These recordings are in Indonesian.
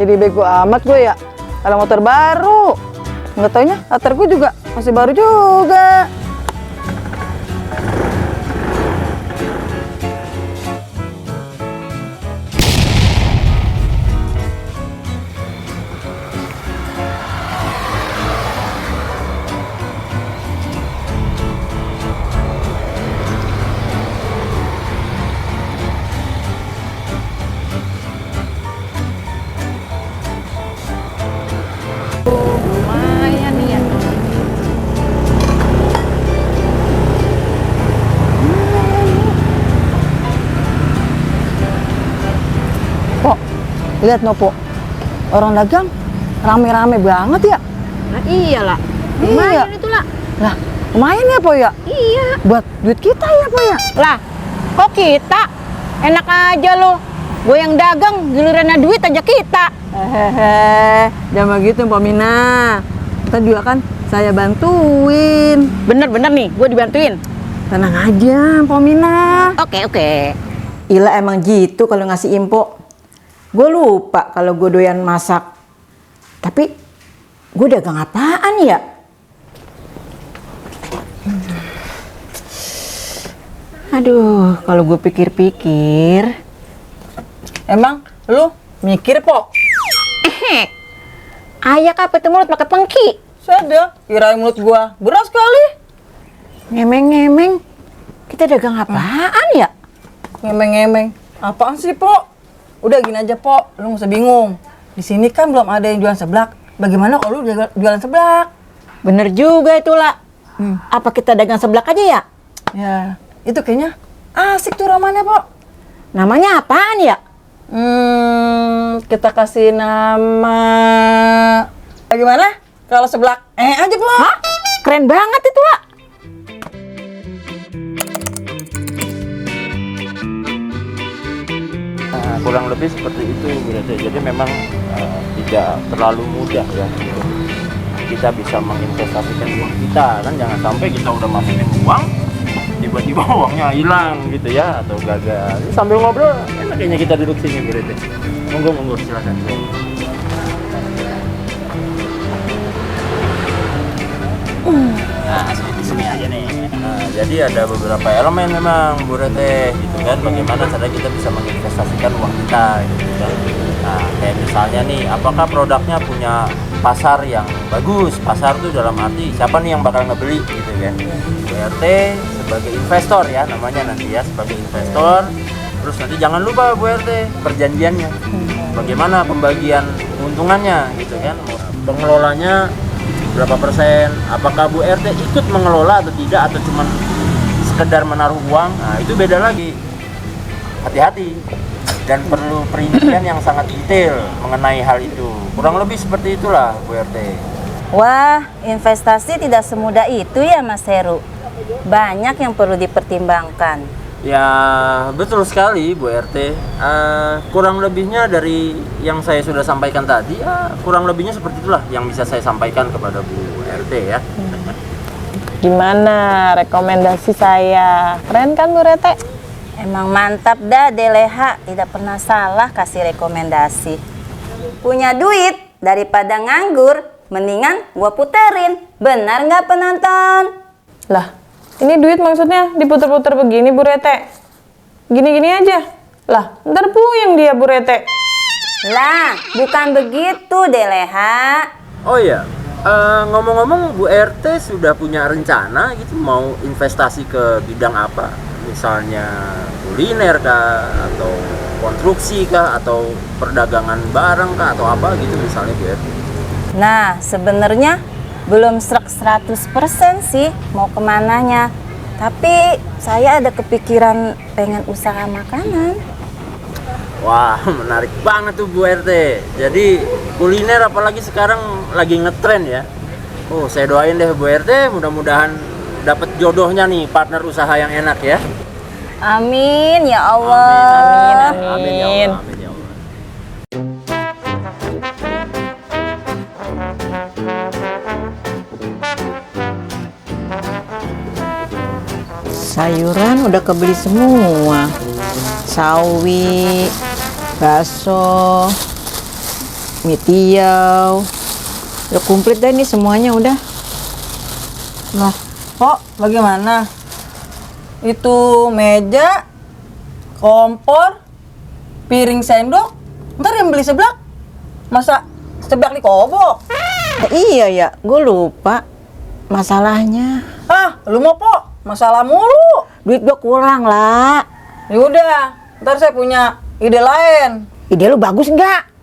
Jadi bego amat gue ya. Ada motor baru. Nggak taunya latar gue juga masih baru juga. Lumayan nih ya. Pok, lihat no Pok. Orang dagang rame-rame banget ya. Nah iyalah. Iya. Lumayan itu lah. Lah, lumayan ya Pok ya? Iya. Buat duit kita ya Pok ya? Lah, kok kita? Enak aja lo. Gue yang dagang, gilirannya duit aja kita. Hehehe, jangan begitu Mbak Mina. Tadi juga kan saya bantuin. Bener-bener nih, gue dibantuin. Tenang aja Mbak Mina. Oke. Ila emang gitu kalau ngasih info. Gue lupa kalau gue doyan masak. Tapi gue dagang apaan ya? Aduh, kalau gue pikir-pikir, emang lu mikir Pok? Ayak apa itu mulut pakai pengki? Sada, kirain mulut gue beras kali. Ngemeng-ngemeng, kita dagang apaan ya? Ngemeng-ngemeng, apaan sih Pok? Udah gini aja Pok, lu nggak usah bingung. Di sini kan belum ada yang jualan seblak. Bagaimana kalau lu jualan seblak? Bener juga itu lah. Apa kita dagang seblak aja ya? Ya, itu kayaknya asik tuh romannya Pok. Namanya apaan ya? Kita kasih nama. Bagaimana? Kalau seblak aja Pok. Hah? Keren banget itu lah. Nah, kurang lebih seperti itu berarti. Jadi memang tidak terlalu mudah ya untuk kita bisa menginvestasikan uang kita, kan jangan sampai kita udah masukin uang tiba-tiba uangnya hilang gitu ya, atau gagal. Ini sambil ngobrol enak kayaknya kita duduk sini berarti. Monggo silakan. Nah, di sini aja nih. Nah, jadi ada beberapa elemen memang Bu Rete gitu kan, bagaimana cara kita bisa menginvestasikan uang kita gitu kan. Nah, kayak misalnya nih, apakah produknya punya pasar yang bagus? Pasar tuh dalam arti siapa nih yang bakal ngebeli gitu kan. Bu RT sebagai investor ya namanya nanti ya, sebagai investor. Terus nanti jangan lupa Bu RT perjanjiannya. Bagaimana pembagian keuntungannya gitu kan. Pengelolanya berapa persen, apakah Bu RT ikut mengelola atau tidak, atau cuman sekedar menaruh uang. Nah itu beda lagi, hati-hati dan perlu perincian yang sangat detail mengenai hal itu. Kurang lebih seperti itulah Bu RT. Wah, investasi tidak semudah itu ya Mas Heru. Banyak yang perlu dipertimbangkan. Ya betul sekali Bu RT. Kurang lebihnya dari yang saya sudah sampaikan tadi, kurang lebihnya seperti itulah yang bisa saya sampaikan kepada Bu RT ya. Gimana rekomendasi saya? Keren kan Bu Rete? Emang mantap dah Deleha, tidak pernah salah kasih rekomendasi. Punya duit daripada nganggur, mendingan gua puterin. Benar nggak penonton? Lah, ini duit maksudnya diputer-puter begini Bu Rete? Gini-gini aja? Lah, ntar puyeng dia Bu Rete. Lah, bukan begitu Deleha. Oh iya, ngomong-ngomong Bu RT sudah punya rencana gitu mau investasi ke bidang apa? Misalnya kuliner kah, atau konstruksi kah, atau perdagangan barang kah, atau apa gitu misalnya Bu RT? Nah, sebenarnya belum 100% sih mau kemananya. Tapi saya ada kepikiran pengen usaha makanan. Wah, menarik banget tuh Bu RT. Jadi kuliner apalagi sekarang lagi ngetren ya. Oh, saya doain deh Bu RT, mudah-mudahan dapat jodohnya nih, partner usaha yang enak ya. Amin ya Allah. Amin ya Allah. Amin ya Allah. Sayuran udah kebeli semua. Sawi, bakso. mie tiaw. Udah komplit dah ini semuanya udah. Lah, Kok bagaimana? Itu meja, kompor, piring sendok, ntar yang beli seblak. Masa seblak dikobok? Iya ya, gue lupa masalahnya. Ah, lu mau Pok? Masalah mulu. Duit gue kurang lah. Yaudah, ntar saya punya ide lain. Ide lu bagus nggak?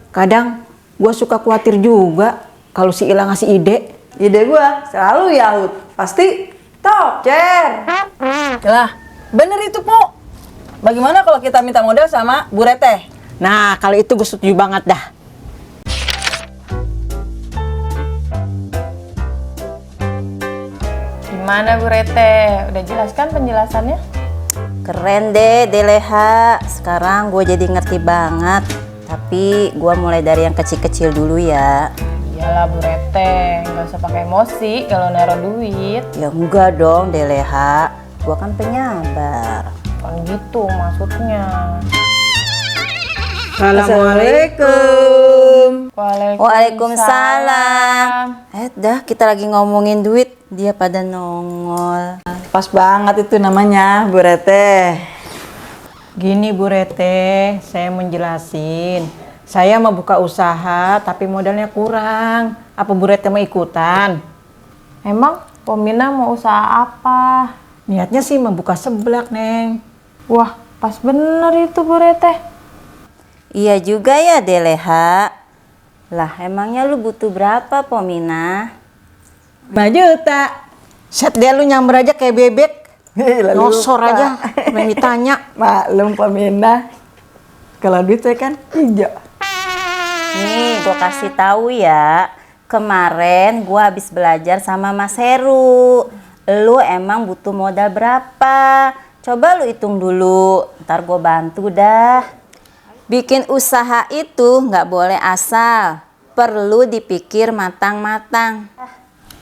Kadang gue suka khawatir juga kalau si Ila ngasih ide. Ide gua selalu Yahut, pasti top cer. Lah, bener itu Pok. Bagaimana kalau kita minta modal sama Bu Reteh? Nah, kalau itu gue setuju banget dah. gimana Bu Rete? Udah jelas kan penjelasannya? Keren deh Deleha, sekarang gue jadi ngerti banget. Tapi gue mulai dari yang kecil-kecil dulu ya. Iyalah Bu Rete, nggak usah pakai emosi kalau naruh duit. Ya enggak dong Deleha, gue kan penyabar. Kan gitu maksudnya. Assalamualaikum. Waalaikumsalam. Dah kita lagi ngomongin duit, dia pada nongol. Pas banget itu namanya Bu Reteh. Gini Bu Rete, saya menjelasin. Saya mau buka usaha tapi modalnya kurang. Apa Bu Rete mau ikutan? Emang Pomina mau usaha apa? Niatnya sih membuka seblak, Neng. Wah, pas bener itu Bu Rete. Iya juga ya Deleha. Lah emangnya lu butuh berapa Pomina? 5 juta. Set deh lu nyamber aja kayak bebek. Nosor aja, main ditanya. Maklum Pemindah. Kalau duit saya kan hijau. Nih gue kasih tahu ya. Kemarin gue habis belajar sama Mas Heru. Lu emang butuh modal berapa? Coba lu hitung dulu. Ntar gue bantu dah. Bikin usaha itu nggak boleh asal. Perlu dipikir matang-matang.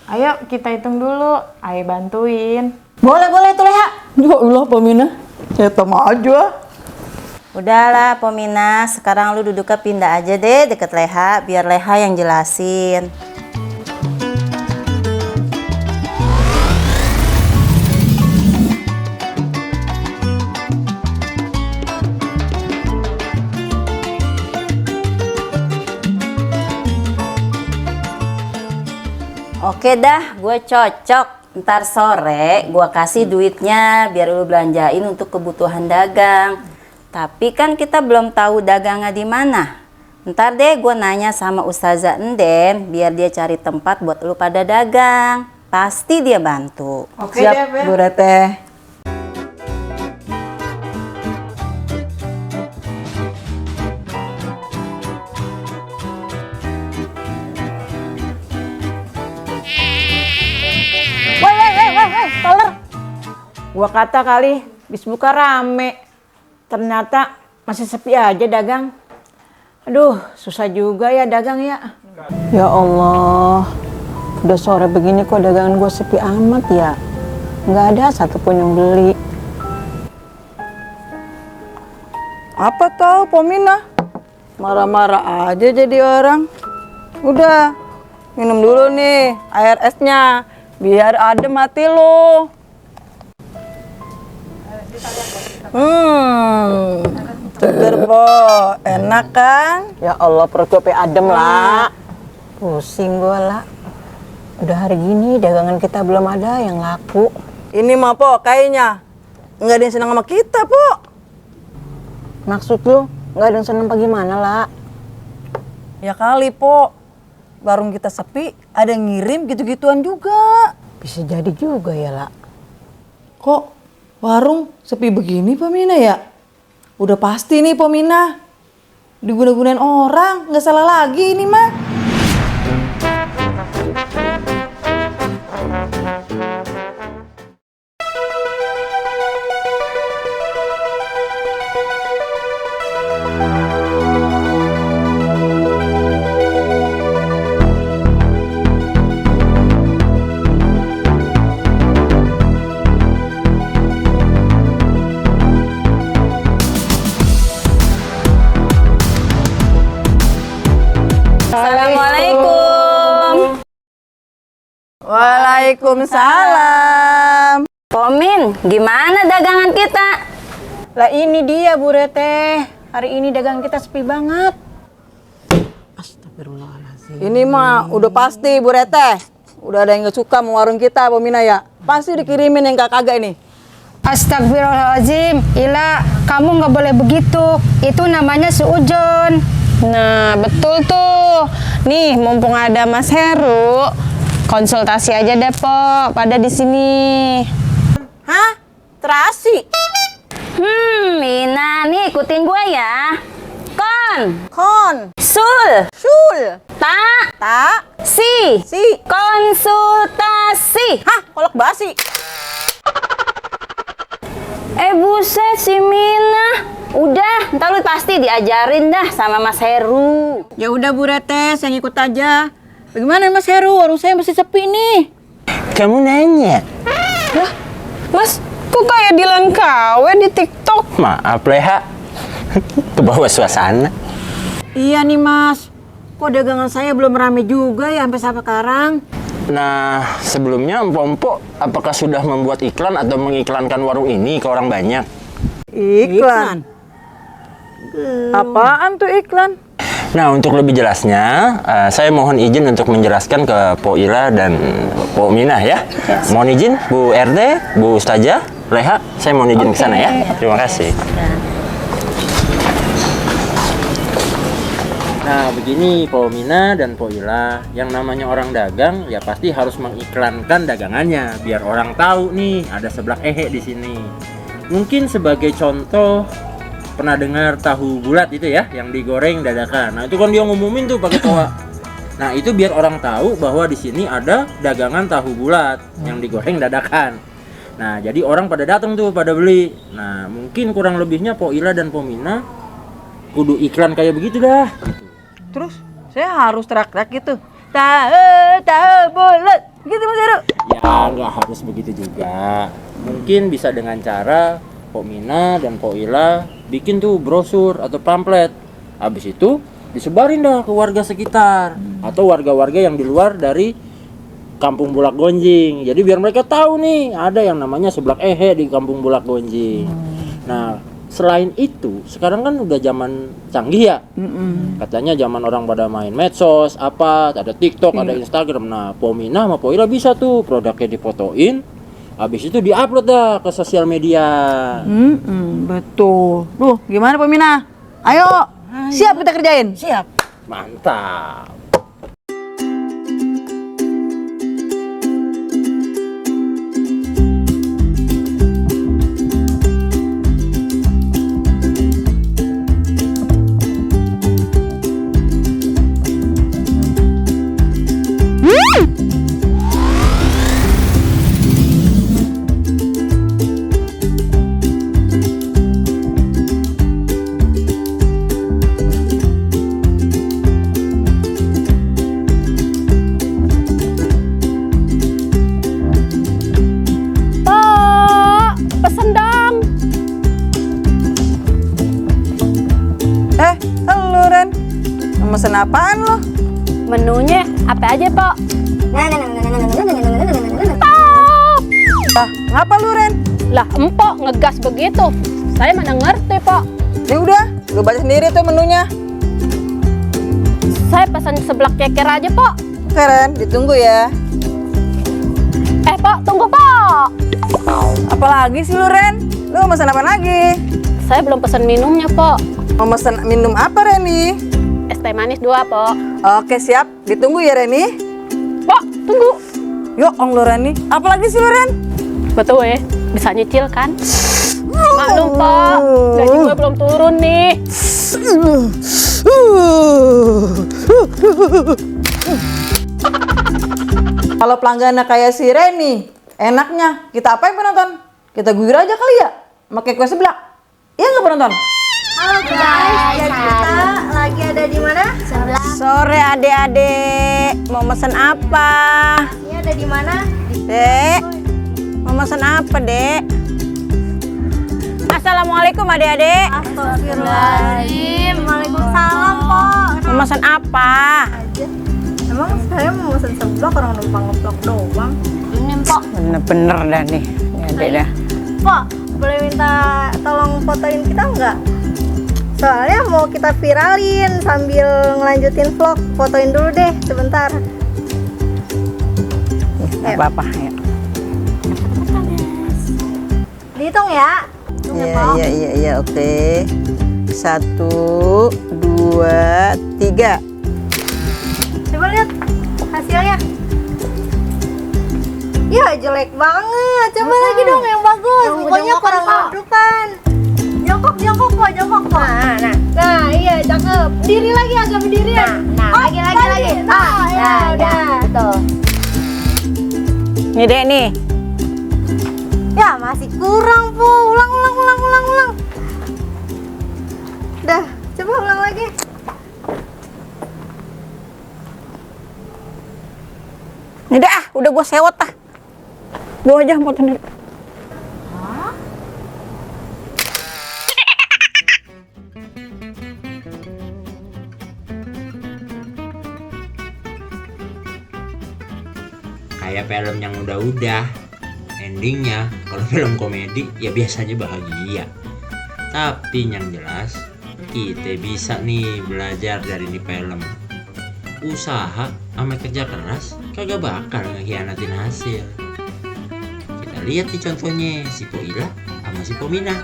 Ayo kita hitung dulu, ayo bantuin. Boleh tuh Leha. Ya Allah Pemindah, saya tak maju. Udahlah Pomina, sekarang lu duduknya pindah aja deh deket Leha. Biar Leha yang jelasin. Oke dah, gue cocok. Ntar sore gue kasih duitnya biar lu belanjain untuk kebutuhan dagang. Tapi kan kita belum tahu dagangnya di mana. Ntar deh gue nanya sama Ustazah Enden biar dia cari tempat buat lu pada dagang. Pasti dia bantu. Oke Siap deh, Bu Reteh. Woi, toler. Gua kata kali, bis buka rame. Ternyata masih sepi aja dagang. Aduh, susah juga ya dagang ya. Ya Allah, udah sore begini kok dagangan gue sepi amat ya. Nggak ada satupun yang beli. Apa tahu Pemindah? Marah-marah aja jadi orang. Udah, minum dulu nih air esnya. Biar adem hati lo. Seger Po, enak kan? Ya Allah, perut gue adem lah. Pusing gue lah. Udah hari gini dagangan kita belum ada yang laku. Ini mah Po, kayaknya nggak ada yang senang sama kita Po. Maksud lu nggak ada yang seneng apa gimana lah? Ya kali Po, warung kita sepi, ada yang ngirim gitu-gituan juga. Bisa jadi juga ya lah. Kok warung sepi begini Pomina ya? Udah pasti nih Pomina diguna-gunain orang, nggak salah lagi ini mah. Waalaikumsalam. Pomin, gimana dagangan kita? Lah ini dia Bu Rete. Hari ini dagang kita sepi banget. Ini mah udah pasti Bu Rete. Udah ada yang gak suka mau warung kita, Pomina ya. Pasti dikirimin yang kagak ini. Astagfirullahaladzim, Ila, kamu nggak boleh begitu. Itu namanya suujon. Nah, betul tuh. Nih, mumpung ada Mas Heru, konsultasi aja deh, Po. Pada di sini. Hah? Terasi? Mina nih ikutin gua ya. Kon. Sul, Sul. ta, si, Si. konsultasi. Hah? Kolak basi? Buset si Mina. Udah, ntar lu pasti diajarin dah sama Mas Heru. Ya udah Bu Rete, saya ngikut aja. Bagaimana Mas Heru? Warung saya masih sepi nih. Kamu nanya? Lah, Mas, kok kayak Dilan KW di TikTok? Maaf Leha, kebawa suasana. Iya nih Mas. Kok dagangan saya belum rame juga ya sampai sekarang? Nah, sebelumnya Empok-empok apakah sudah membuat iklan atau mengiklankan warung ini ke orang banyak? Iklan. Apaan tuh iklan? Nah, untuk lebih jelasnya, saya mohon izin untuk menjelaskan ke Po Ila dan Po Minah ya. Mohon izin Bu RT, Bu Ustazah, Leha, saya mohon izin ke sana ya. Terima kasih. Nah, begini Po Mina dan Po Ila, yang namanya orang dagang ya pasti harus mengiklankan dagangannya biar orang tahu nih ada seblak ehe di sini. Mungkin sebagai contoh pernah dengar tahu bulat itu ya, yang digoreng dadakan. Nah, itu kan dia ngumumin tuh pakai toa. Nah, itu biar orang tahu bahwa di sini ada dagangan tahu bulat yang digoreng dadakan. Nah, jadi orang pada datang tuh pada beli. Nah, mungkin kurang lebihnya Po Ila dan Po Mina kudu iklan kayak begitu dah. Terus saya harus teriak-teriak gitu. Tahu bulat. Gitu Mas Heru. Ya nggak harus begitu juga. Mungkin bisa dengan cara Po Mina dan Po Ila bikin tuh brosur atau pamflet. Habis itu disebarin dah ke warga sekitar atau warga-warga yang di luar dari Kampung Bulak Gonjing. Jadi biar mereka tahu nih ada yang namanya seblak ehe di Kampung Bulak Gonjing. Nah, selain itu, sekarang kan udah zaman canggih ya. Katanya zaman orang pada main medsos, apa, ada TikTok, ada Instagram. Nah, Po Mina sama Po Ila bisa tuh produknya difotoin, habis itu diupload dah ke sosial media. Betul. Duh, gimana Pomina? Ayo. Siap kita kerjain. Siap. Mantap. Pesen dong. Halo Ren. Mau mesen apaan lo? Menunya apa aja, Pok? Lah, ngapa lu Ren? Lah, empok ngegas begitu. Saya mana ngerti, Pok. Ya udah, lu baca sendiri tuh menunya. Saya pesan seblak ceker aja, Pok. Oke Ren, ditunggu ya. Pok, tunggu, Pok. Apalagi sih lu Ren? Lu mau mesen apa lagi? Saya belum pesan minumnya, Pok. Mau mesen minum apa Reni? Es teh manis 2, Pok. Oke siap, ditunggu ya Reni. Pok, tunggu. Yuk ong lu Reni. Apalagi sih lu Ren? Betul ya, bisa nyicil kan? Maklum, Pok. Gaji gue belum turun nih. Kalau pelanggannya kayak si Reni, enaknya kita apain penonton? Kita guyur aja kali ya? Pakai kue seblak. Iya nggak penonton? Halo guys, kita lagi ada di mana? Sebelah. Sore adik-adik, mau mesen apa? Ini ada di mana? Dek, mau mesen apa dek? Assalamualaikum adik-adik. Astagfirullahaladzim. Waalaikumsalam, Pok. Mau mesen apa? Emang saya mau pesen seblak, orang numpang ngeblok doang. Ini Pok. Bener-bener dah nih. Ini adek dah. Pok, boleh minta tolong fotoin kita nggak? Soalnya mau kita viralin sambil ngelanjutin vlog. Fotoin dulu deh sebentar. Nggak apa-apa ya. Dihitung ya. Iya, oke. 1, 2, 3. Coba lihat hasilnya. Ya jelek banget. Coba lagi dong yang bagus. Pokoknya kurang kedudukan. Jongkok Pok, jongkok Pok. Nah, iya cakep. Berdiri lagi, agak berdiri. Nah, lagi. Ya udah. Tuh. Nih dek nih. Ya masih kurang Po. Ulang. Dah, coba ulang lagi. Nih dah, udah gua sewot ah. Gua aja mau sendiri. Kayak film yang udah-udah, endingnya kalau film komedi ya biasanya bahagia. Tapi yang jelas kita bisa nih belajar dari ini film. Usaha sama kerja keras kagak bakal ngehianatin hasil. Kita lihat nih contohnya si Poila sama si Pomina.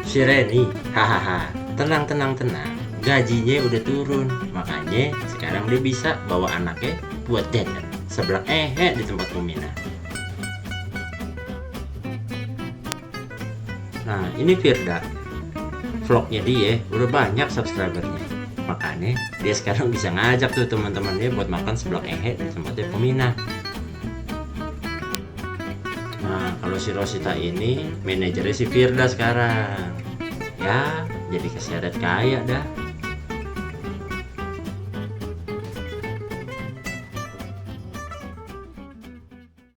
Si Reni, hahaha, tenang, gajinya udah turun, makanya sekarang dia bisa bawa anaknya buat jajan seblak di tempat Pomina. Nah ini Firda, vlognya dia udah banyak subscribernya, makanya dia sekarang bisa ngajak tuh teman-temannya buat makan seblak di tempatnya Pomina. Nah kalau si Rosita ini manajernya si Firda sekarang. Ya, jadi keseret kaya dah.